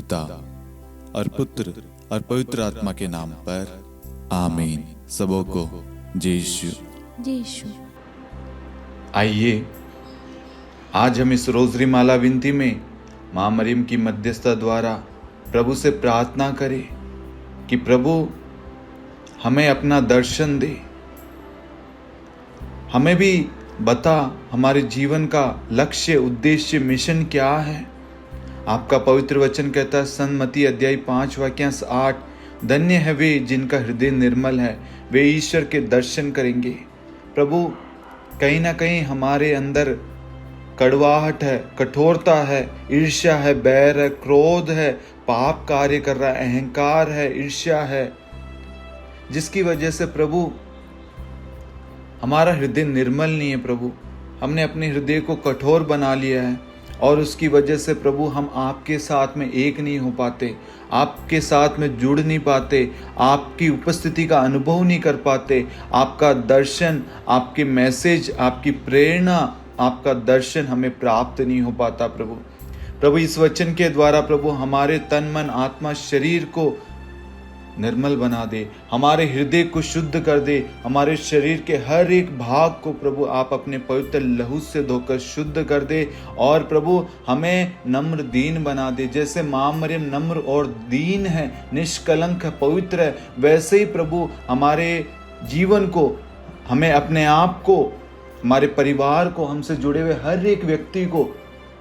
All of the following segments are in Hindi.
पिता और पुत्र और पवित्र आत्मा के नाम पर आमीन। सबों को जय यीशु। जय यीशु। आइए आज हम इस रोजरी माला विनती में माँ मरियम की मध्यस्थता द्वारा प्रभु से प्रार्थना करें कि प्रभु हमें अपना दर्शन दे, हमें भी बता हमारे जीवन का लक्ष्य, उद्देश्य, मिशन क्या है। आपका पवित्र वचन कहता है सन्मति अध्याय 5 वाक्यांश 8, धन्य है वे जिनका हृदय निर्मल है, वे ईश्वर के दर्शन करेंगे। प्रभु कहीं ना कहीं हमारे अंदर कड़वाहट है, कठोरता है, ईर्ष्या है, बैर है, क्रोध है, पाप कार्य कर रहा है, अहंकार है, ईर्ष्या है, जिसकी वजह से प्रभु हमारा हृदय निर्मल नहीं है। प्रभु हमने अपने हृदय को कठोर बना लिया है और उसकी वजह से प्रभु हम आपके साथ में एक नहीं हो पाते, आपके साथ में जुड़ नहीं पाते, आपकी उपस्थिति का अनुभव नहीं कर पाते। आपका दर्शन, आपके मैसेज, आपकी प्रेरणा, आपका दर्शन हमें प्राप्त नहीं हो पाता। प्रभु इस वचन के द्वारा प्रभु हमारे तन मन आत्मा शरीर को निर्मल बना दे, हमारे हृदय को शुद्ध कर दे, हमारे शरीर के हर एक भाग को प्रभु आप अपने पवित्र लहू से धोकर शुद्ध कर दे और प्रभु हमें नम्र दीन बना दे। जैसे माँ मरियम नम्र और दीन है, निष्कलंक है, पवित्र है, वैसे ही प्रभु हमारे जीवन को, हमें अपने आप को, हमारे परिवार को, हमसे जुड़े हुए हर एक व्यक्ति को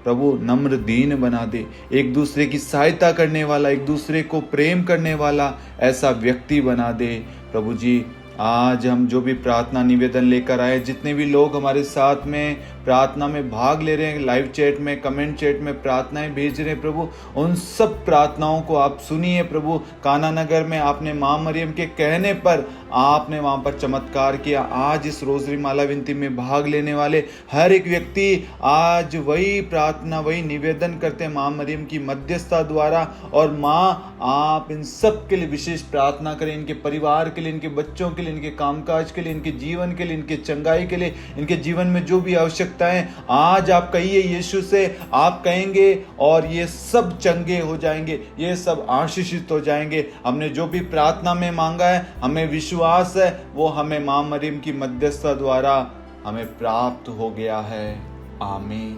प्रभु नम्र दीन बना दे, एक दूसरे की सहायता करने वाला, एक दूसरे को प्रेम करने वाला ऐसा व्यक्ति बना दे। प्रभु जी आज हम जो भी प्रार्थना निवेदन लेकर आए, जितने भी लोग हमारे साथ में प्रार्थना में भाग ले रहे हैं, लाइव चैट में, कमेंट चैट में प्रार्थनाएं भेज रहे हैं, प्रभु उन सब प्रार्थनाओं को आप सुनिए। प्रभु काना नगर में आपने माँ मरियम के कहने पर आपने वहाँ पर चमत्कार किया। आज इस रोजरी माला विनती में भाग लेने वाले हर एक व्यक्ति आज वही प्रार्थना, वही निवेदन करते हैं माँ मरियम की मध्यस्थता द्वारा। और माँ आप इन सब के लिए विशेष प्रार्थना करें, इनके परिवार के लिए, इनके बच्चों के लिए, इनके कामकाज के लिए, इनके जीवन के लिए, इनके चंगाई के लिए, इनके जीवन में जो भी आवश्यकताएं आज आप कहिए यीशु से, आप कहेंगे और ये सब चंगे हो जाएंगे, ये सब आशीषित हो जाएंगे। हमने जो भी प्रार्थना में मांगा है, हमें विश्वास है वो हमें माँ मरियम की मध्यस्थता द्वारा हमें प्राप्त हो गया है। आमीन।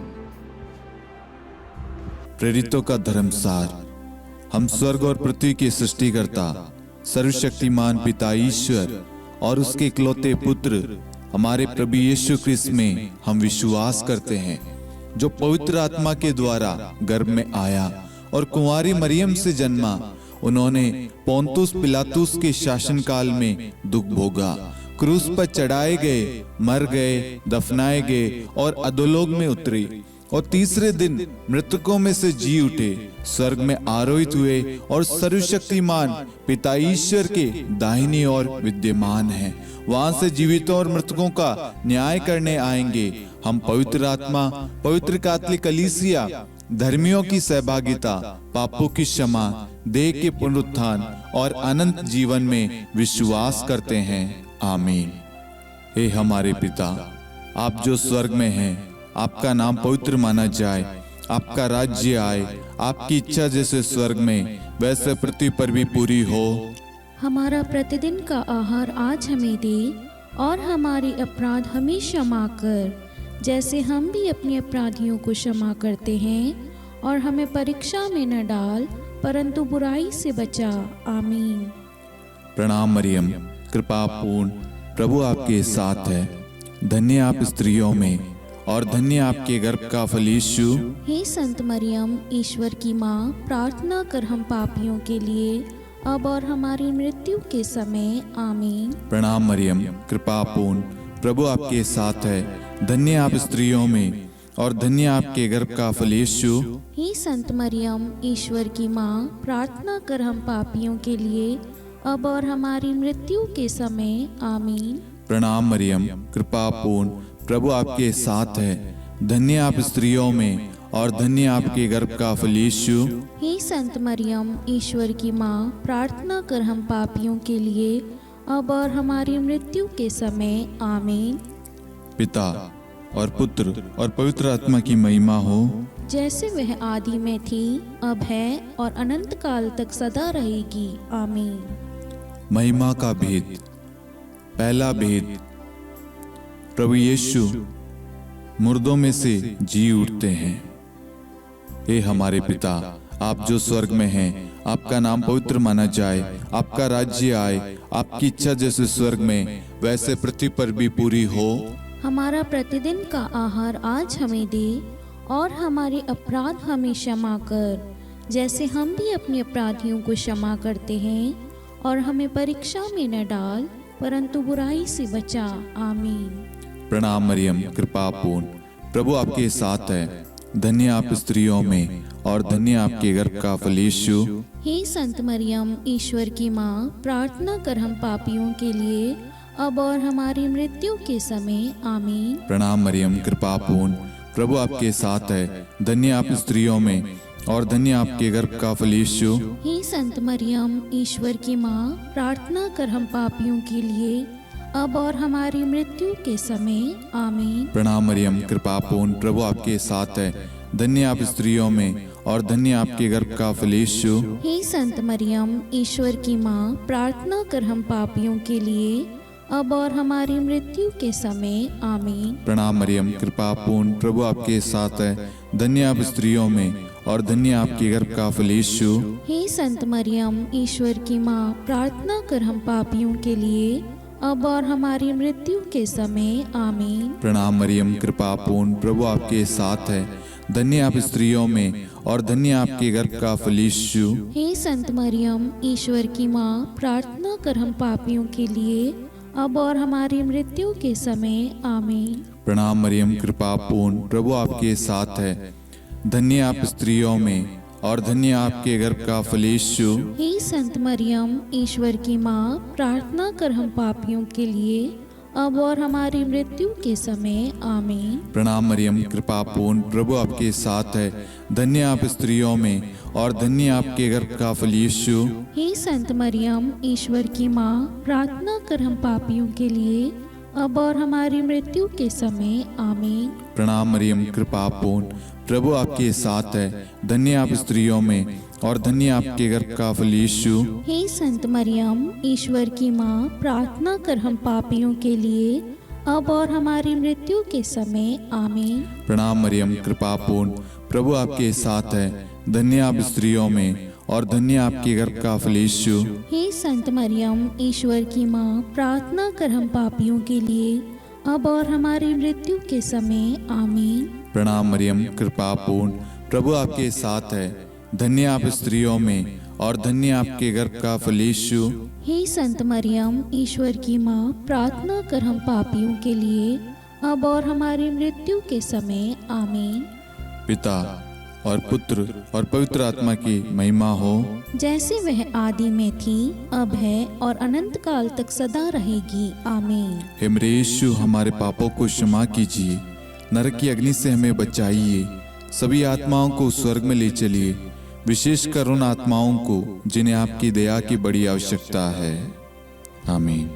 प्रेरितों का धर्मसार। हम स्वर्ग और पृथ्वी के सृष्टिकर्ता सर्वशक्तिमान पिता ईश्वर और उसके इकलौते पुत्र हमारे प्रभु यीशु ख्रिस्त में हम विश्वास करते हैं, जो पवित्र आत्मा के द्वारा गर्भ में आया और कुंवारी मरियम से जन्मा। उन्होंने पोंतुस पिलातुस के शासनकाल में दुख भोगा, क्रूस पर चढ़ाए गए, मर गए, दफनाए गए और अधोलोक में उतरे और तीसरे दिन मृतकों में से जी उठे, स्वर्ग में आरोहित हुए और सर्वशक्तिमान पिता ईश्वर के दाहिनी ओर विद्यमान हैं। वहां से जीवितों और मृतकों का न्याय करने आएंगे। हम पवित्र आत्मा, पवित्र कैथोलिक कलीसिया, धर्मियों की सहभागिता, पापों की क्षमा, देह के पुनरुत्थान और अनंत जीवन में विश्वास करते हैं। आमीन। हे हमारे पिता, आप जो स्वर्ग में हैं, आपका नाम पवित्र माना जाए, आपका राज्य आए, आपकी इच्छा जैसे स्वर्ग में वैसे पृथ्वी पर भी पूरी हो। हमारा प्रतिदिन का आहार आज हमें दे और हमारे अपराध हमें क्षमा कर, जैसे हम भी अपने अपराधियों को क्षमा करते हैं, और हमें परीक्षा में न डाल परंतु बुराई से बचा। आमीन। प्रणाम मरियम, कृपा पूर्ण, प्रभु आपके साथ है, धन्य आप स्त्रियों में और धन्य आपके गर्भ का फल यीशु। हे संत मरियम, ईश्वर की माँ, प्रार्थना कर हम पापियों के लिए अब और हमारी मृत्यु के समय। आमीन। प्रणाम मरियम, कृपा पूर्ण, प्रभु आपके साथ है, धन्य आप स्त्रियों में और धन्य आपके गर्भ का फल यीशु। हे संत मरियम, ईश्वर की माँ, प्रार्थना कर हम पापियों के लिए अब और हमारी मृत्यु के समय। आमीन। प्रणाम मरियम, कृपा पूर्ण, प्रभु आपके साथ है, धन्य आप स्त्रियों में और धन्य आपके गर्भ का फल यीशु। हे संत मरियम, ईश्वर की माँ, प्रार्थना कर हम पापियों के लिए अब और हमारी मृत्यु के समय। आमीन। पिता और पुत्र और पवित्र आत्मा की महिमा हो, जैसे वह आदि में थी, अब है और अनंत काल तक सदा रहेगी। आमीन। महिमा का भेद। पहला भेद, प्रभु यीशु मुर्दों में से जी उठते हैं। हे हमारे पिता, आप जो स्वर्ग में हैं, आपका नाम पवित्र माना जाए, आपका राज्य आए, आपकी इच्छा जैसे स्वर्ग में वैसे पृथ्वी पर भी पूरी हो। हमारा प्रतिदिन का आहार आज हमें दे, और हमारे अपराध हमें क्षमा कर, जैसे हम भी अपने अपराधियों को क्षमा करते हैं, और हमें परीक्षा में न डाल, परंतु बुराई से बचा। आमीन। प्रणाम मरियम, कृपा पूर्ण, प्रभु आपके साथ है। धन्य आप स्त्रियों में, और धन्य आपके गर्भ का फल यीशु। हे संत मरियम, ईश्वर की माँ, प्रार्थना कर हम पापियों के लिए, अब और हमारी मृत्यु के समय। आमीन। प्रणाम मरियम, कृपा पूर्ण, प्रभु आपके साथ है। धन्य आप स्त्रियों में, और धन्य आपके गर्भ का फल यीशु। हे संत मरियम, ईश्वर की माँ, प्रार्थना कर हम पापियों के लिए, अब और हमारी मृत्यु के समय। आमीन। प्रणाम मरियम, कृपा पूर्ण, प्रभु आपके साथ है। धन्य आप स्त्रियों में, और धन्य आपके गर्भ का फल यीशु। हे संत मरियम, ईश्वर की माँ, प्रार्थना कर हम पापियों के लिए, अब और हमारी मृत्यु के समय। आमीन। प्रणाम मरियम, कृपा पूर्ण, प्रभु आपके साथ है। धन्य आप स्त्रियों में, और धन्य आपके गर्भ का फल यीशु। हे संत मरियम, ईश्वर की माँ, प्रार्थना कर हम पापियों के लिए, अब और हमारी मृत्यु के समय। आमीन। प्रणाम मरियम, कृपा पूर्ण, प्रभु आपके साथ है। धन्य आप स्त्रियों में, और धन्य आपके गर्भ का फल यीशु। हे संत मरियम, ईश्वर की माँ, प्रार्थना कर हम पापियों के लिए, अब और हमारी मृत्यु के समय। आमीन। प्रणाम मरियम, कृपा पूर्ण, प्रभु आपके साथ है। धन्य आप स्त्रियों में, और धन्य आपके गर्भ का फल यीशु। हे संत मरियम, ईश्वर की माँ, प्रार्थना कर हम पापियों के लिए, अब और हमारी मृत्यु के समय। आमीन। प्रणाम मरियम, कृपा पूर्ण, प्रभु आपके साथ है। धन्य आप स्त्रियों में, और धन्य आपके गर्भ का फल यीशु। हे संत मरियम, ईश्वर की माँ, प्रार्थना कर हम पापियों के लिए, अब और हमारी मृत्यु के समय। आमीन। प्रणाम मरियम, कृपा पूर्ण, प्रभु आपके साथ है। धन्य आप स्त्रियों में, और धन्य आपके गर्भ का फल यीशु। हे संत मरियम, ईश्वर की माँ, प्रार्थना कर हम पापियों के लिए, अब और हमारी मृत्यु के समय। आमीन। प्रणाम मरियम, कृपा पूर्ण, प्रभु आपके साथ है। धन्य आप स्त्रियों में, और धन्य आपके गर्भ का फल यीशु। हे संत मरियम, ईश्वर की माँ, प्रार्थना कर हम पापियों के लिए, अब और हमारी मृत्यु के समय। आमीन। प्रणाम मरियम, कृपा पूर्ण, प्रभु आपके साथ है। धन्य आप स्त्रियों में, और धन्य आपके गर्भ का फल यीशु। हे संत मरियम, ईश्वर की माँ, प्रार्थना कर हम पापियों के लिए, अब और हमारी मृत्यु के समय। आमीन। पिता और पुत्र और पवित्र आत्मा की महिमा हो, जैसे वह आदि में थी, अब है और अनंत काल तक सदा रहेगी। आमीन। हे मेरे यीशु, हमारे पापों को क्षमा कीजिए, नरक की अग्नि से हमें बचाइए, सभी आत्माओं को स्वर्ग में ले चलिए, विशेषकर उन आत्माओं को जिन्हें आपकी दया की बड़ी आवश्यकता है। आमीन।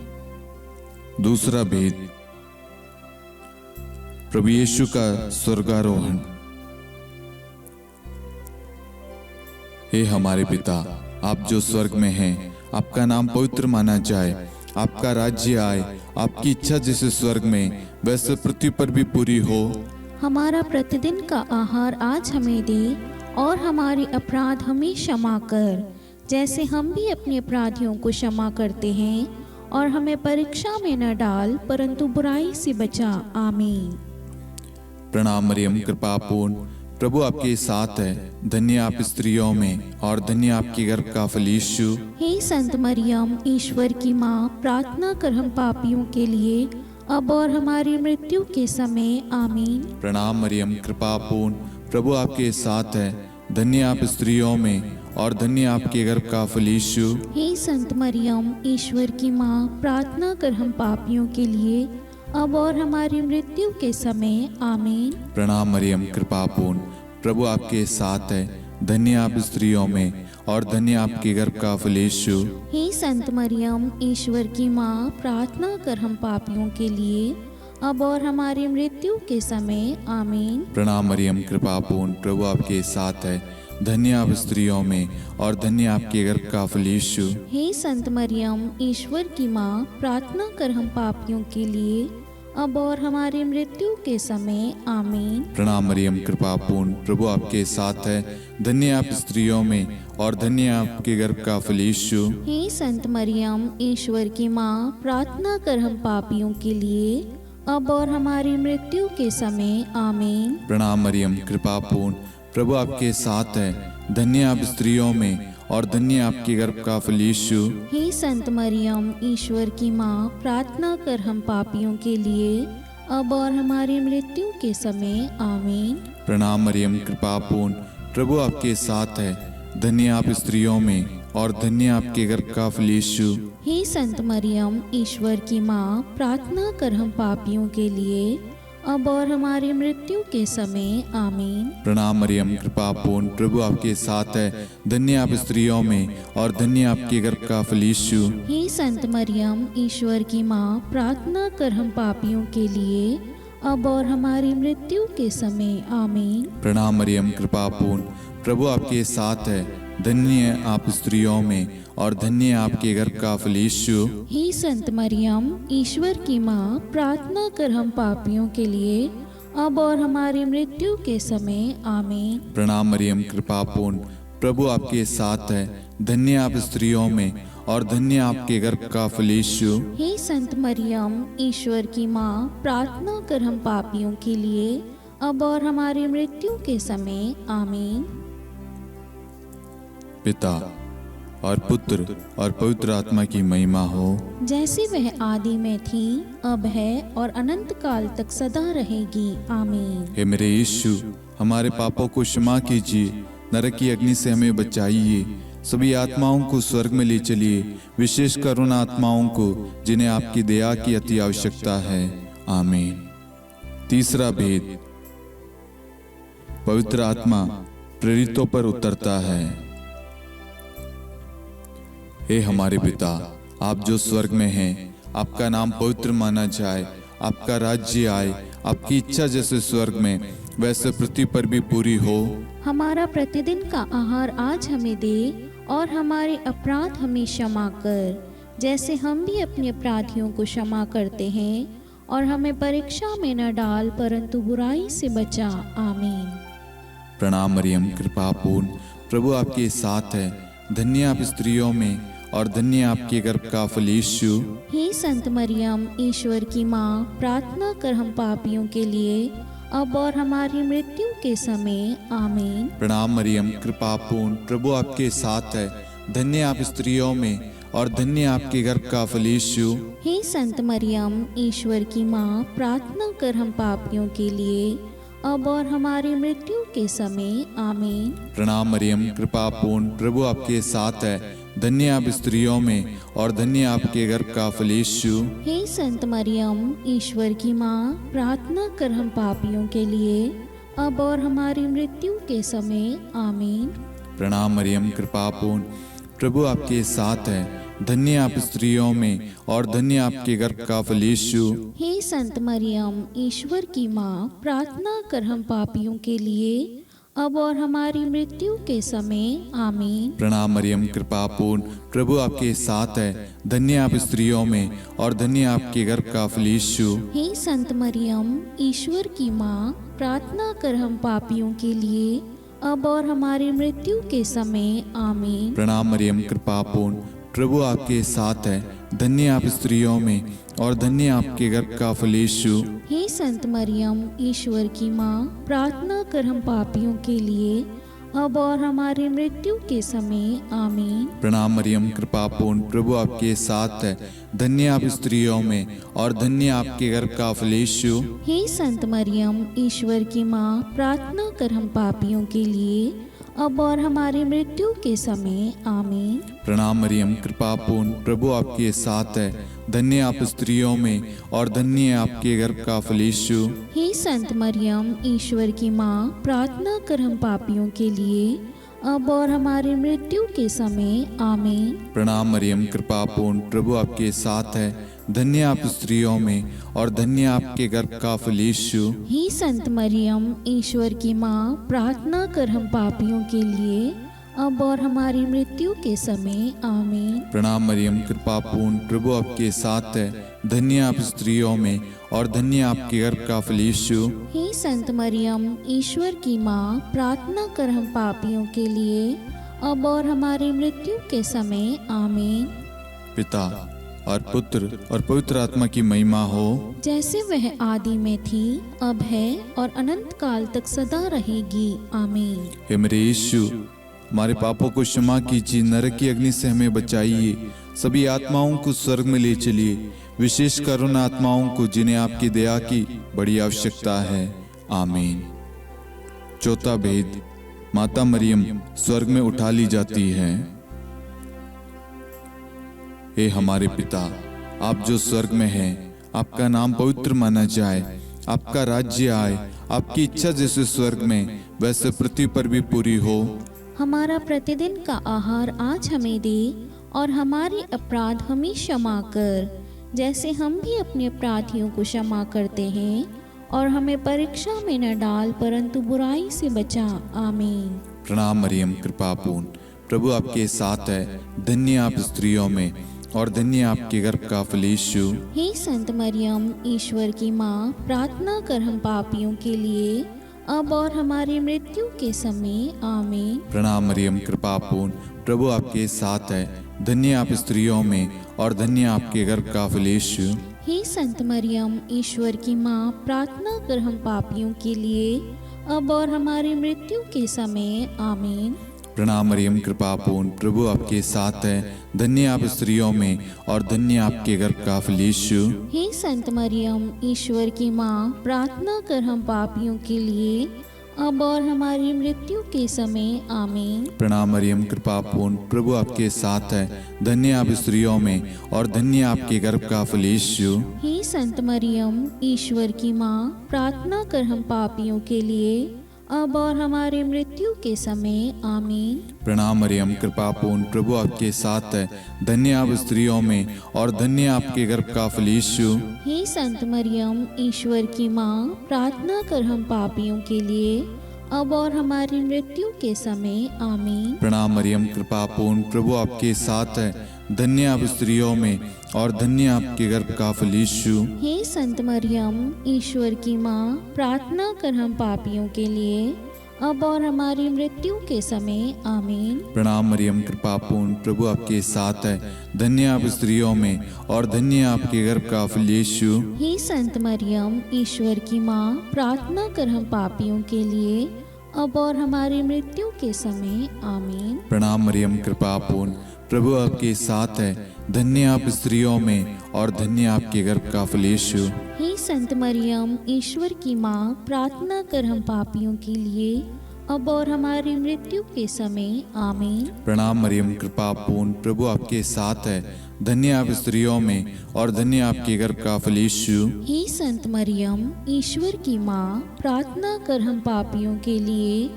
दूसरा भेद, प्रभु यीशु का स्वर्गारोहण। हे हमारे पिता, आप जो स्वर्ग में हैं, आपका नाम पवित्र माना जाए, आपका राज्य आए, आपकी इच्छा जैसे स्वर्ग में वैसे पृथ्वी पर भी पूरी हो। हमारा प्रतिदिन का आहार आज हमें दे, और हमारे अपराध हमें क्षमा कर, जैसे हम भी अपने अपराधियों को क्षमा करते हैं, और हमें परीक्षा में न डाल, परंतु बुराई से बचा। आमीन। प्रणाम मरियम, कृपा पूर्ण, प्रभु आपके साथ है। धन्य आप स्त्रियों में, और धन्य आपके गर्भ का फल यीशु। हे संत मरियम, ईश्वर की माँ, प्रार्थना कर हम पापियों के लिए, अब और हमारी मृत्यु के समय। आमीन। प्रणाम मरियम, कृपा पूर्ण, प्रभु आपके साथ है। धन्य आप स्त्रियों में, और धन्य आपके गर्भ का फल यीशु। हे संत मरियम, ईश्वर की माँ, प्रार्थना कर हम पापियों के लिए, अब और हमारी मृत्यु के समय। आमीन। प्रणाम मरियम, कृपा पूर्ण, प्रभु आपके साथ है। धन्य आप स्त्रियों में, और धन्य आपके गर्भ का फल यीशु। हे संत मरियम, ईश्वर की माँ, प्रार्थना कर हम पापियों के लिए, अब और हमारी मृत्यु के समय आमीन। प्रणाम मरियम, कृपा पूर्ण, प्रभु आपके साथ है। धन्य आप स्त्रियों में और धन्य आपके गर्भ का फल यीशु। हे संत मरियम, ईश्वर की माँ, प्रार्थना कर हम पापियों के लिए, अब और हमारी मृत्यु के समय आमीन। प्रणाम मरियम, कृपा पूर्ण, प्रभु आपके साथ है। धन्य आप स्त्रियों में और धन्य आपके गर्भ का फल यीशु। हे संत मरियम, ईश्वर की माँ, प्रार्थना कर हम पापियों के लिए, अब और हमारी मृत्यु के समय आमीन। प्रणाम मरियम, कृपा पूर्ण, प्रभु आपके साथ है। धन्य आप स्त्रियों में और धन्य आपके गर्भ का फल यीशु। हे संत मरियम, ईश्वर की माँ, प्रार्थना कर हम पापियों के लिए, अब और हमारी मृत्यु के समय आमीन। प्रणाम मरियम, कृपा पूर्ण, प्रभु आपके साथ है। धन्य आप स्त्रियों में और धन्य आपके गर्भ का फल यीशु। हे संत मरियम, ईश्वर की माँ, प्रार्थना कर हम पापियों के लिए, अब और हमारी मृत्यु के समय आमीन। प्रणाम मरियम, कृपा पूर्ण, प्रभु आपके साथ है। धन्य आप स्त्रियों में और धन्य आपके गर्भ का फल यीशु। हे संत मरियम, ईश्वर की माँ, प्रार्थना कर हम पापियों के लिए, अब और हमारी मृत्यु के समय आमीन। प्रणाम मरियम, कृपा पूर्ण, प्रभु आपके साथ है। धन्य आप स्त्रियों में और धन्य आपके गर्भ का फल यीशु। हे संत मरियम, ईश्वर की माँ, प्रार्थना कर हम पापियों के लिए, अब और हमारी मृत्यु के समय आमीन। प्रणाम मरियम, कृपा पूर्ण, प्रभु आपके साथ है। धन्य आप स्त्रियों में और धन्य आपके गर्भ का फल यीशु। हे संत मरियम, ईश्वर की माँ, प्रार्थना कर हम पापियों के लिए, अब और हमारी मृत्यु के समय आमीन। पिता और पुत्र और पवित्र आत्मा की महिमा हो, जैसे वह आदि में थी, अब है और अनंत काल तक सदा रहेगी आमीन। हे मेरे यीशु, हमारे पापों को क्षमा कीजिए, नरक की अग्नि से हमें बचाइए, सभी आत्माओं को स्वर्ग में ले चलिए, विशेषकर उन आत्माओं को जिन्हें आपकी दया की अति आवश्यकता है। आमीन। तीसरा भेद, पवित्र आत्मा प्रेरितों पर उतरता है। हे हमारे पिता, आप जो स्वर्ग में हैं, आपका नाम पवित्र माना जाए, आपका राज्य आए, आपकी इच्छा जैसे स्वर्ग में वैसे पृथ्वी पर भी पूरी हो। हमारा प्रतिदिन का आहार आज हमें दे, और हमारे अपराध हमें क्षमा कर, जैसे हम भी अपने अपराधियों को क्षमा करते हैं, और हमें परीक्षा में न डाल, परंतु बुराई से बचा। आमीन। प्रणाम मरियम, कृपा पूर्ण, प्रभु आपके साथ है। धन्य आप स्त्रियों में और धन्य आपके गर्भ का फल यीशु। हे संत मरियम, ईश्वर की माँ, प्रार्थना कर हम पापियों के लिए, अब और हमारी मृत्यु के समय आमीन। प्रणाम मरियम, कृपा पूर्ण, प्रभु आपके साथ है। धन्य आप स्त्रियों में और धन्य आपके गर्भ का फल यीशु। हे संत मरियम, ईश्वर की माँ, प्रार्थना कर हम पापियों के लिए, अब और हमारी मृत्यु के समय आमीन। प्रणाम मरियम, कृपा पूर्ण, प्रभु आपके साथ है। धन्य आप स्त्रियों में और धन्य आपके गर्भ का फल यीशु। हे संत मरियम, ईश्वर की माँ, प्रार्थना कर हम पापियों के लिए, अब और हमारी मृत्यु के समय आमीन। प्रणाम मरियम, कृपा पूर्ण, प्रभु आपके साथ है। धन्य आप स्त्रियों में और धन्य आपके गर्भ का फल यीशु। हे संत मरियम, ईश्वर की माँ, प्रार्थना कर हम पापियों के लिए, अब और हमारी मृत्यु के समय आमीन। प्रणाम मरियम, कृपा पूर्ण, प्रभु आपके साथ है। धन्य आप स्त्रियों में और धन्य आपके गर्भ का फल यीशु। हे संत मरियम, ईश्वर की माँ, प्रार्थना कर हम पापियों के लिए, अब और हमारी मृत्यु के समय आमीन। प्रणाम मरियम, कृपा पूर्ण, प्रभु आपके साथ है। धन्य आप स्त्रियों में और धन्य आपके गर्भ का फल यीशु। हे संत मरियम, ईश्वर की माँ, प्रार्थना कर हम पापियों के लिए, अब और हमारी मृत्यु के समय आमीन। प्रणाम मरियम, कृपा पूर्ण, प्रभु आपके साथ है। धन्य आप स्त्रियों में और धन्य आपके गर्भ का फल यीशु। हे संत मरियम, ईश्वर की माँ, प्रार्थना कर हम पापियों के लिए, अब और हमारी मृत्यु के समय आमीन। प्रणाम मरियम, कृपा पूर्ण, प्रभु आपके साथ है। धन्य आप स्त्रियों में और धन्य आपके गर्भ का फल यीशु। हे संत मरियम, ईश्वर की माँ, प्रार्थना कर हम पापियों के लिए, अब और हमारी मृत्यु के समय आमीन। प्रणाम मरियम, कृपा पूर्ण, प्रभु आपके साथ है। धन्य आप स्त्रियों में और धन्य आपके गर्भ का फल यीशु। हे संत मरियम, ईश्वर की माँ, प्रार्थना कर हम पापियों के लिए, अब और हमारी मृत्यु के समय। आमीन। प्रणाम मरियम, कृपा पूर्ण, प्रभु आपके साथ है। धन्य आप स्त्रियों में और धन्य आपके गर्भ का फल यीशु। हे संत मरियम, ईश्वर की माँ, प्रार्थना कर हम पापियों के लिए, अब और हमारी मृत्यु के समय। आमीन। पिता और पुत्र और पवित्र आत्मा की महिमा हो, जैसे वह आदि में थी, अब है और अनंत काल तक सदा रहेगी। आमीन। हे मेरे यीशु, हमारे पापों को क्षमा कीजिए, नरक की अग्नि से हमें बचाइए, सभी आत्माओं को स्वर्ग में ले चलिए, विशेषकर उन आत्माओं को जिन्हें आपकी दया की बड़ी आवश्यकता है। आमीन। चौथा भेद, माता मरियम स्वर्ग में उठा ली जाती है। हे हमारे पिता, आप जो स्वर्ग में हैं, आपका नाम पवित्र माना जाए, आपका राज्य आए, आपकी इच्छा जैसे स्वर्ग में वैसे पृथ्वी पर भी पूरी हो। हमारा प्रतिदिन का आहार आज हमें दे, और हमारे अपराध हमें क्षमा कर, जैसे हम भी अपने अपराधियों को क्षमा करते हैं, और हमें परीक्षा में न डाल, परंतु बुराई से बचा। आमीन। प्रणाम मरियम, कृपा पूर्ण, प्रभु आपके साथ है। धन्य आप स्त्रियों में और धन्य आपके गर्भ का फल यीशु। हे संत मरियम, ईश्वर की माँ, प्रार्थना कर हम पापियों के लिए, अब और हमारी मृत्यु के समय। आमीन। प्रणाम मरियम, कृपा पूर्ण, प्रभु आपके साथ है। धन्य आप स्त्रियों में और धन्य आपके गर्भ का फल यीशु। हे संत मरियम, ईश्वर की माँ, प्रार्थना कर हम पापियों के लिए, अब और हमारी मृत्यु के समय। आमीन। प्रणाम मरियम, कृपा पूर्ण, प्रभु आपके साथ है। धन्य आप स्त्रियों में और धन्य आपके गर्भ का फल यीशु। हे संत मरियम, ईश्वर की माँ, प्रार्थना कर हम पापियों के लिए, अब और हमारी मृत्यु के समय। आमीन। प्रणाम मरियम, कृपा पूर्ण, प्रभु आपके साथ है। धन्य आप स्त्रियों में और धन्य आपके गर्भ का फल यीशु। हे संत मरियम, ईश्वर की माँ, प्रार्थना कर हम पापियों के लिए, अब और हमारी मृत्यु के समय। आमीन। प्रणाम मरियम, कृपा पूर्ण, प्रभु आपके साथ है। धन्य आप स्त्रियों में और धन्य आपके गर्भ का फल यीशु। हे संत मरियम, ईश्वर की माँ, प्रार्थना कर हम पापियों के लिए, अब और हमारी मृत्यु के समय। आमीन। प्रणाम मरियम, कृपा पूर्ण, प्रभु आपके साथ है। धन्य आप स्त्रियों में और धन्य आपके गर्भ का फल यीशु। हे संत मरियम, ईश्वर की माँ, प्रार्थना कर हम पापियों के लिए, अब और हमारी मृत्यु के समय। आमीन। प्रणाम मरियम, कृपा पूर्ण, प्रभु आपके साथ है। धन्य आप स्त्रियों में और धन्य आपके गर्भ का फल यीशु। हे संत मरियम, ईश्वर की माँ, प्रार्थना कर हम पापियों के लिए, अब और हमारी मृत्यु के समय। आमीन। प्रणाम मरियम, कृपा पूर्ण, प्रभु आपके साथ है। धन्य आप स्त्रियों में और धन्य आपके गर्भ का फल यीशु। हे संत मरियम, ईश्वर की माँ, प्रार्थना कर हम पापियों के लिए, अब और हमारी मृत्यु के समय। आमीन। प्रणाम मरियम, कृपा पूर्ण, प्रभु आपके साथ है। धन्य आप स्त्रियों में और धन्य आपके गर्भ का फल यीशु। हे संत मरियम, ईश्वर की माँ, प्रार्थना कर हम पापियों के लिए,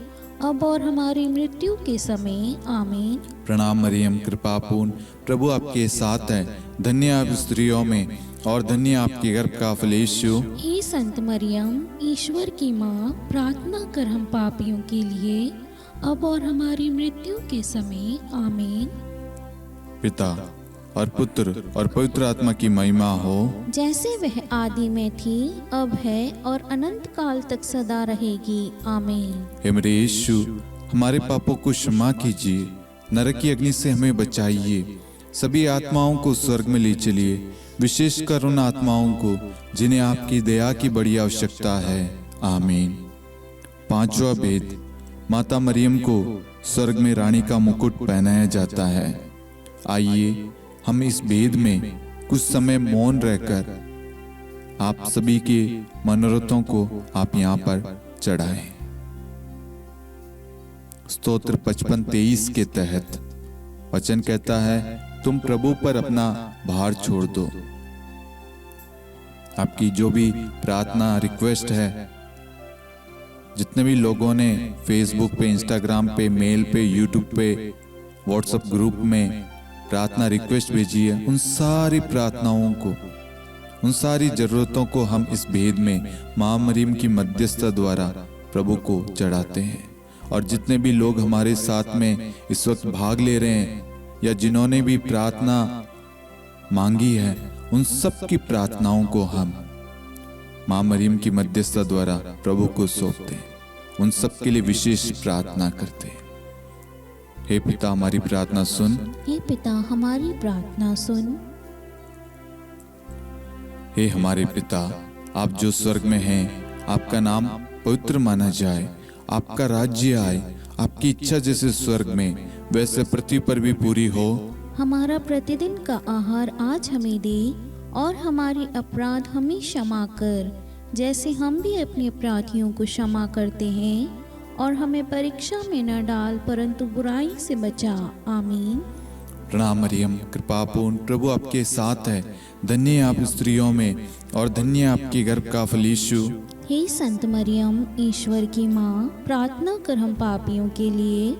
अब और हमारी मृत्यु के समय। आमीन। प्रणाम मरियम, कृपा पूर्ण, प्रभु आपके साथ है। धन्य आप स्त्रियों में और धन्य आपके गर्भ का फल यीशु। हे संत मरियम, ईश्वर की माँ, प्रार्थना कर हम पापियों के लिए, अब और हमारी मृत्यु के समय। आमीन। पिता और पुत्र और पवित्र आत्मा की महिमा हो, जैसे वह आदि में थी, अब है और अनंत काल तक सदा रहेगी। आमीन। हे मेरे यीशु, हमारे पापों को क्षमा कीजिए, नरक की अग्नि से हमें बचाइए, सभी आत्माओं को स्वर्ग में ले चलिए, विशेषकर उन आत्माओं को जिन्हें आपकी दया की बड़ी आवश्यकता है। आमीन। पांचवा भेद, माता मरियम को स्वर्ग में रानी का मुकुट पहनाया जाता है। आइए हम इस भेद में कुछ समय मौन रहकर आप सभी के मनोरथों को आप यहाँ पर चढ़ाएं। स्तोत्र 55-23 के तहत वचन कहता है, तुम प्रभु पर अपना भार छोड़ दो। आपकी जो भी प्रार्थना रिक्वेस्ट है, जितने भी लोगों ने फेसबुक पे, इंस्टाग्राम पे, मेल पे, यूट्यूब पे, व्हाट्सएप ग्रुप में प्रार्थना रिक्वेस्ट भेजी है, उन सारी प्रार्थनाओं को उन सारी जरूरतों को हम इस भेद में माँ मरियम की मध्यस्थता द्वारा प्रभु को चढ़ाते हैं। और जितने भी लोग हमारे साथ में इस वक्त भाग ले रहे हैं या जिन्होंने भी प्रार्थना मांगी है, उन सब की प्रार्थनाओं को हम माँ मरियम की मध्यस्थता द्वारा प्रभु को सौंपते हैं, उन सब के लिए विशेष प्रार्थना करते हैं। हे पिता हमारी प्रार्थना सुन, हे पिता हमारी प्रार्थना सुन। हे हमारे पिता, आप जो स्वर्ग में हैं, आपका नाम पवित्र माना जाए, आपका राज्य आए, आपकी इच्छा जैसे स्वर्ग में वैसे पृथ्वी पर भी पूरी हो। हमारा प्रतिदिन का आहार आज हमें दे, और हमारे अपराध हमें क्षमा कर, जैसे हम भी अपने अपराधियों को क्षमा करते हैं, और हमें परीक्षा में न डाल परंतु बुराई से बचा। आमीन। प्रणाम मरियम, कृपापूर्ण प्रभु आपके साथ है, धन्य है आप स्त्रियों में और धन्य है आपके गर्भ का फल यीशु। हे संत मरियम, ईश्वर की माँ, प्रार्थना कर हम पापियों के लिए,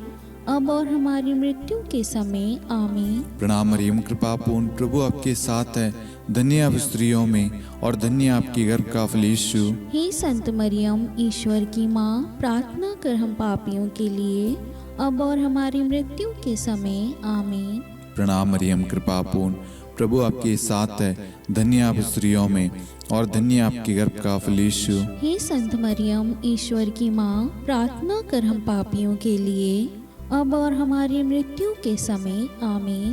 अब और हमारी मृत्यु के समय। आमीन। प्रणाम मरियम, कृपापूर्ण प्रभु आपके साथ है, धन्य आप स्त्रियों में और धन्य आपकी गर्भ का फल यीशु। हे संत मरियम, ईश्वर की माँ, प्रार्थना कर हम पापियों के लिए, अब और हमारी मृत्यु के समय। आमीन। प्रणाम मरियम, कृपापूर्ण प्रभु आपके साथ है, धन्य आप स्त्रियों में और धन्य आपके गर्भ का फल यीशु। हे संत मरियम, ईश्वर की माँ, प्रार्थना कर हम पापियों के लिए, अब और हमारी मृत्यु के समय। आमीन।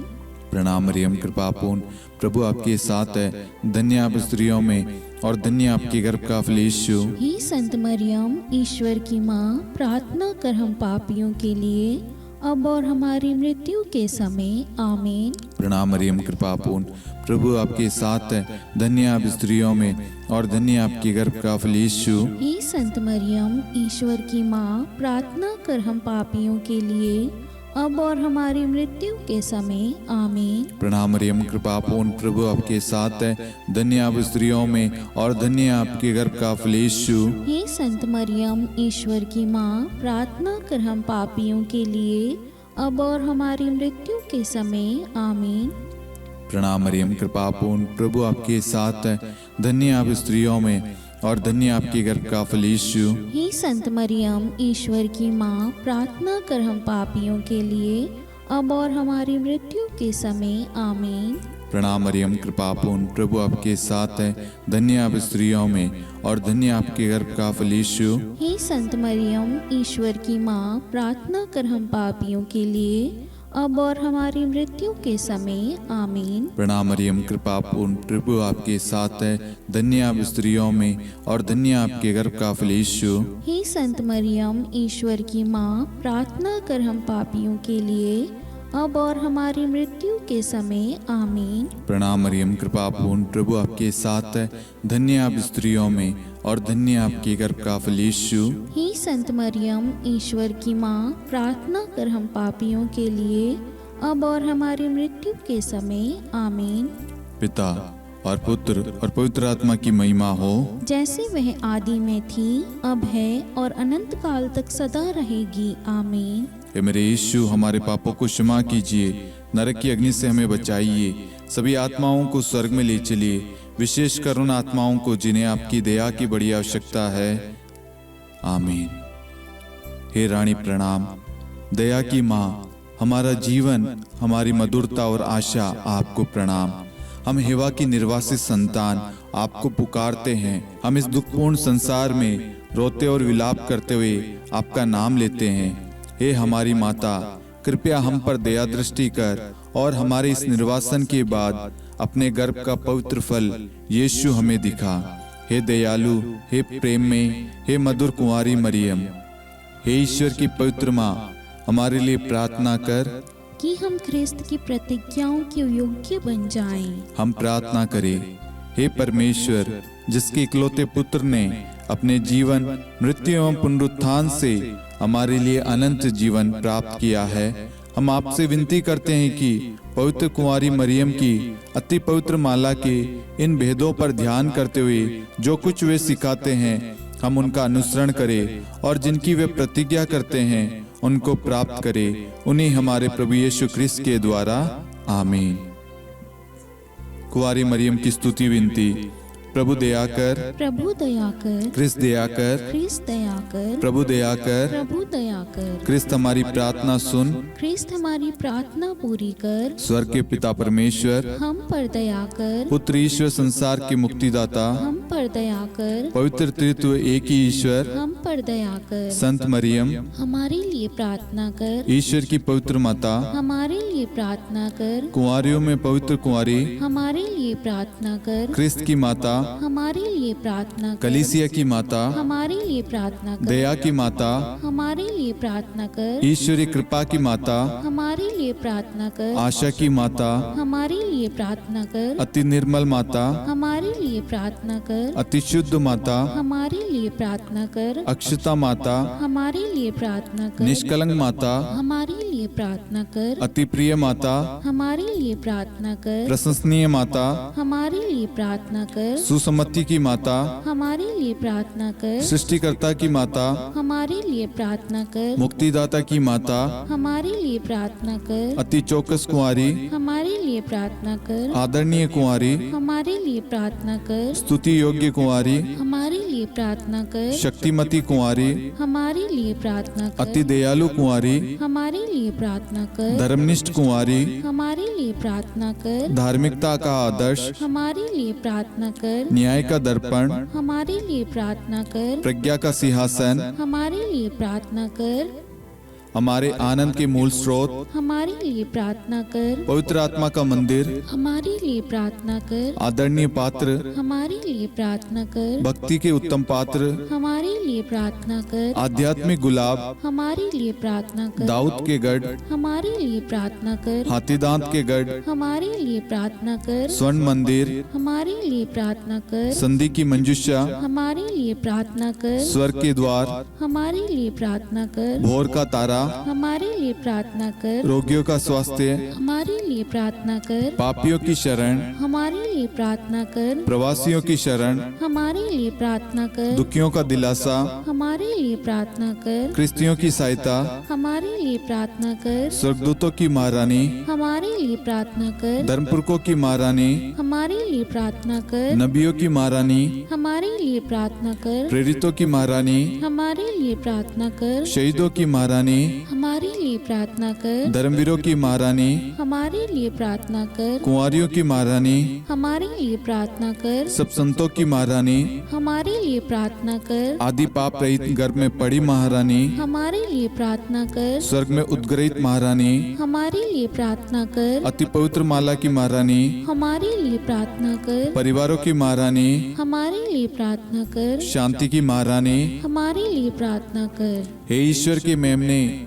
प्रणाम मरियम, कृपापूर्ण प्रभु आपके साथ है, धन्य आप स्त्रियों में और धन्य आपके गर्भ का फल यीशु। हे संत मरियम, ईश्वर की माँ, प्रार्थना कर हम पापियों के लिए, अब और हमारी मृत्यु के समय। आमीन। प्रणाम मरियम, कृपापूर्ण प्रभु आपके साथ है, धन्य आप स्त्रियों में और धन्य आपके गर्भ का फल यीशु। हे संत मरियम, ईश्वर की माँ, प्रार्थना कर हम पापियों के लिए, अब और हमारी मृत्यु के समय। आमीन। प्रणाम मरियम, कृपापूर्ण प्रभु आपके साथ है, धन्य आप स्त्रियों में और धन्य आपके गर्भ का फल यीशु। हे संत मरियम, ईश्वर की माँ, प्रार्थना कर हम पापियों के लिए, अब और हमारी मृत्यु के समय। आमीन। प्रणाम मरियम, कृपापूर्ण प्रभु आपके साथ है, धन्य आप स्त्रियों में और धन्य आपके गर्भ का फल यीशु। हे संत मरियम, ईश्वर की माँ, प्रार्थना कर हम पापियों के लिए, अब और हमारी मृत्यु के समय। आमीन। प्रणाम मरियम, कृपापूर्ण प्रभु आपके साथ है, धन्य आप स्त्रियों में और धन्य आपके गर्भ का फल यीशु। हे संत मरियम, ईश्वर की माँ, प्रार्थना कर हम पापियों के लिए, अब और हमारी मृत्यु के समय। आमीन। प्रणाम मरियम, कृपापूर्ण प्रभु आपके साथ है, धन्य आप स्त्रियों में और धन्य आपके गर्भ का फल यीशु। हे संत मरियम, ईश्वर की माँ, प्रार्थना कर हम पापियों के लिए, अब और हमारी मृत्यु के समय। आमीन। प्रणाम मरियम, कृपापूर्ण प्रभु आपके साथ है, धन्य आप स्त्रियों में और धन्य आपके गर्भ का फल यीशु। हे संत मरियम, ईश्वर की माँ, प्रार्थना कर हम पापियों के लिए, अब और हमारी मृत्यु के समय। आमीन। पिता और पुत्र और पवित्र आत्मा की महिमा हो, जैसे वह आदि में थी, अब है और अनंत काल तक सदा रहेगी। आमीन। हे मेरे यीशु, हमारे पापों को क्षमा कीजिए, नरक की अग्नि से हमें बचाइए, सभी आत्माओं को स्वर्ग में ले चलिए, विशेषकर उन आत्माओं को जिन्हें आपकी दया की बड़ी आवश्यकता है। आमीन। हे रानी प्रणाम, दया की माँ, हमारा जीवन, हमारी मधुरता और आशा आपको प्रणाम। हम हेवा की निर्वासित संतान आपको पुकारते हैं। हम इस दुखपूर्ण संसार में रोते और विलाप करते हुए आपका नाम लेते हैं। हे हमारी माता, कृपया हम पर दया दृष्टि कर और हमारे इस निर्वासन के बाद अपने गर्भ का पवित्र फल यीशु हमें दिखा। हे दयालु, हे प्रेम में, हे मधुर कुंवारी मरियम, हे ईश्वर की पवित्र माँ, हमारे लिए प्रार्थना कर कि हम ख्रिस्त की प्रतिज्ञाओं के योग्य बन जाएं। हम प्रार्थना करें। हे परमेश्वर, जिसके इकलौते पुत्र ने अपने जीवन, मृत्यु एवं पुनरुत्थान से हमारे लिए अनंत जीवन प्राप्त किया है, हम आपसे विनती करते हैं कि पवित्र कुंवारी मरियम की अति पवित्र माला के इन भेदों पर ध्यान करते हुए जो कुछ वे सिखाते हैं, हम उनका अनुसरण करें और जिनकी वे प्रतिज्ञा करते हैं उनको प्राप्त करें। उन्हीं हमारे प्रभु यीशु ख्रिस्त के द्वारा। आमीन। कुंवारी मरियम की स्तुति विनती। प्रभु दया कर, प्रभु दया कर, क्रिस्त दया कर, ख्रिस्त दया कर, प्रभु दया कर, प्रभु दया कर, क्रिस्त हमारी प्रार्थना सुन। ख्रिस्त हमारी प्रार्थना पूरी कर, स्वर्ग के पिता परमेश्वर, हम पर दया कर, पुत्र ईश्वर संसार के मुक्तिदाता, हम पर दया कर, पवित्र त्रित्व एक ही ईश्वर, हम पर दया कर, संत मरियम, हमारे लिए प्रार्थना कर, ईश्वर की पवित्र माता, हमारे लिए प्रार्थना कर, कुंवारियों में पवित्र कुंवारी, हमारे लिए प्रार्थना कर, क्रिस्त की माता, हमारे लिए प्रार्थना कर, कलीसिया की माता, हमारे लिए प्रार्थना कर, दया की माता, हमारे लिए प्रार्थना कर, ईश्वरी कृपा की माता, हमारे लिए प्रार्थना कर, आशा की माता, हमारे लिए प्रार्थना कर, अति निर्मल माता, हमारे लिए प्रार्थना कर, अति शुद्ध माता, हमारे लिए प्रार्थना कर, अक्षता माता, हमारे लिए प्रार्थना कर, निष्कलंक माता, हमारे लिए प्रार्थना कर, अति प्रिय माता, हमारे लिए प्रार्थना कर, प्रशंसनीय माता, हमारे लिए प्रार्थना कर, सुसम्मति की माता, हमारे लिए प्रार्थना कर, सृष्टिकर्ता की माता, हमारे लिए प्रार्थना कर, मुक्तिदाता की माता, हमारे लिए प्रार्थना कर, अति चौकस कुंवारी, हमारे लिए प्रार्थना कर, आदरणीय कुंवारी, हमारे लिए प्रार्थना कर, स्तुति योग्य कुंवारी, हमारे लिए प्रार्थना कर, शक्तिमती कुंवारी, हमारे लिए प्रार्थना कर, अति दयालु कुंवारी, हमारे लिए प्रार्थना कर, धर्मनिष्ठ कुंवारी, हमारे लिए प्रार्थना कर, धार्मिकता का आदर्श, हमारे लिए प्रार्थना कर, न्याय का दर्पण, हमारे लिए प्रार्थना कर, प्रज्ञा का सिंहासन, हमारे लिए प्रार्थना कर, हमारे आनंद के मूल स्रोत, हमारे लिए प्रार्थना कर, पवित्र आत्मा का मंदिर, हमारे लिए प्रार्थना कर, आदरणीय पात्र, हमारे लिए प्रार्थना कर, भक्ति के उत्तम पात्र, हमारे लिए प्रार्थना कर, आध्यात्मिक गुलाब, हमारे लिए प्रार्थना कर, दाऊद के गढ़, हमारे लिए प्रार्थना कर, हाथीदांत के गढ़, हमारे लिए प्रार्थना कर, स्वर्ण मंदिर, हमारे लिए प्रार्थना कर, संधि की मंजुषा, हमारे लिए प्रार्थना कर, स्वर्ग के द्वार, हमारे लिए प्रार्थना कर, भोर का तारा, हमारे लिए प्रार्थना कर, रोगियों का स्वास्थ्य, हमारे लिए प्रार्थना कर, पापियों की शरण, हमारे लिए प्रार्थना कर, प्रवासियों की शरण, हमारे लिए प्रार्थना कर, दुखियों का दिलासा, हमारे लिए प्रार्थना कर, क्रिस्तियों की सहायता, हमारे लिए प्रार्थना कर, स्वर्गदूतों की महारानी, हमारे लिए प्रार्थना कर, धर्मपुरखों की महारानी, हमारे लिए प्रार्थना कर, नबियों की महारानी, हमारे लिए प्रार्थना कर, प्रेरितों की महारानी, हमारे लिए प्रार्थना कर, शहीदों की महारानी, हमारे लिए प्रार्थना कर, धर्मवीरों की महारानी, हमारे लिए प्रार्थना कर, कुंवारियों की महारानी, हमारे लिए प्रार्थना कर, सब संतों की महारानी, हमारे लिए प्रार्थना कर, आदि पाप रहित गर्भ में पड़ी महारानी, हमारे लिए प्रार्थना कर, स्वर्ग में उद्ग्रहित महारानी, हमारे लिए प्रार्थना कर, अति पवित्र माला की महारानी, हमारे लिए प्रार्थना कर, परिवारों की महारानी, हमारे लिए प्रार्थना कर, शांति की महारानी, हमारे लिए प्रार्थना कर। हे ईश्वर के मेमने,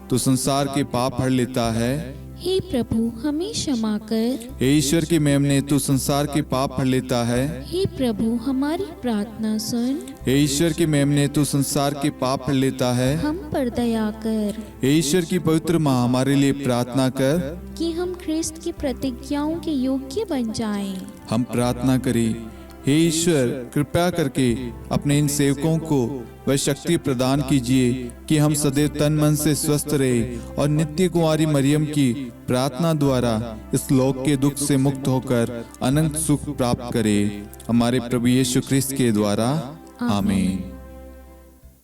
तू संसार के पाप हर लेता है। हे प्रभु हमें क्षमा कर। हे ईश्वर के मेमने, तू संसार के पाप हर लेता है। हे प्रभु हमारी प्रार्थना सुन। हे ईश्वर के मेमने, तू संसार के पाप हर लेता है। हम पर दया कर हे ईश्वर की पवित्र माँ, हमारे लिए प्रार्थना कर कि हम ख्रिस्त की प्रतिज्ञाओं के योग्य बन जाएं। हम प्रार्थना करें। हे ईश्वर, कृपया करके अपने इन सेवकों को वह शक्ति प्रदान कीजिए कि हम सदैव तन मन से स्वस्थ रहे और नित्य कुंवारी मरियम की प्रार्थना द्वारा इस लोक के दुख से मुक्त होकर अनंत सुख प्राप्त करें। हमारे प्रभु यीशु ख्रिस्त के द्वारा आमीन।